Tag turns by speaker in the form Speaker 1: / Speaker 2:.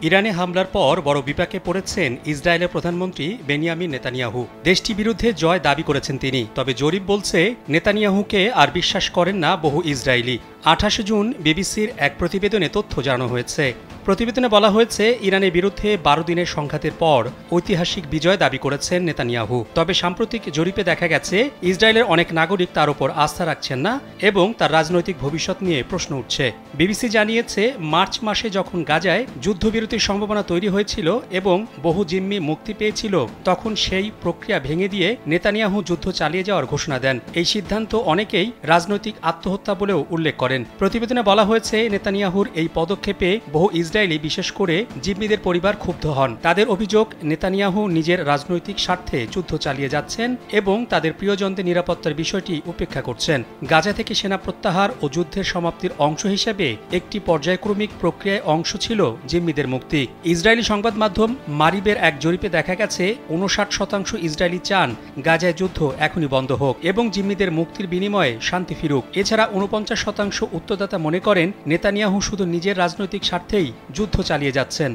Speaker 1: ইরানে হামলার পর বড় বিপাকে পড়েছেন ইসরায়েলের প্রধানমন্ত্রী বেনিয়ামিন নেতানিয়াহু। দেশটির বিরুদ্ধে জয় দাবি করেছেন তিনি। তবে জরিপ বলছে নেতানিয়াহুকে আর বিশ্বাস করেন না বহু ইসরায়েলি। 28 জুন বিবিসির এক প্রতিবেদনে তথ্য জানানো হয়েছে। প্রতিবেদনে বলা হয়েছে, ইরানের বিরুদ্ধে 12 দিনের সংঘাতের পর ঐতিহাসিক বিজয় দাবি করেছেন নেতানিয়াহু। তবে সাম্প্রতিক জরিপে দেখা গেছে ইসরায়েলের অনেক নাগরিক তার উপর আস্থা রাখছেন না এবং তার রাজনৈতিক ভবিষ্যৎ নিয়ে প্রশ্ন উঠছে। বিবিসি জানিয়েছে, মার্চ মাসে যখন গাজায় যুদ্ধবিরতির সম্ভাবনা তৈরি হয়েছিল এবং বহু জিম্মি মুক্তি পেয়েছিল, তখন সেই প্রক্রিয়া ভেঙে দিয়ে নেতানিয়াহু যুদ্ধ চালিয়ে যাওয়ার ঘোষণা দেন। এই সিদ্ধান্ত অনেকেই রাজনৈতিক আত্মহত্যা বলেও উল্লেখ করেন। প্রতিবেদনে বলা হয়েছে, নেতানিয়াহুর এই পদক্ষেপে বহু ইসরায়েলি, বিশেষ করে জিম্মিদের পরিবার ক্ষুব্ধ হন। তাদের অভিযোগ, নেতানিয়াহু নিজের রাজনৈতিক স্বার্থে যুদ্ধ চালিয়ে যাচ্ছেন এবং তাদের প্রিয়জনদের নিরাপত্তার বিষয়টি উপেক্ষা করছেন। গাজা থেকে সেনা প্রত্যাহার ও যুদ্ধের সমাপ্তির অংশ হিসেবে একটি পর্যায়ক্রমিক প্রক্রিয়ায় অংশ ছিল জিম্মিদের মুক্তি। ইসরায়েলি সংবাদ মাধ্যম মারিবের এক জরিপে দেখা গেছে 59% ইসরায়েলি চান গাজায় যুদ্ধ এখনই বন্ধ হোক এবং জিম্মিদের মুক্তির বিনিময়ে শান্তি ফিরুক। এছাড়া 49% উত্তরদাতা মনে করেন নেতানিয়াহু শুধু নিজের রাজনৈতিক স্বার্থেই যুদ্ধ চালিয়ে যাচ্ছেন।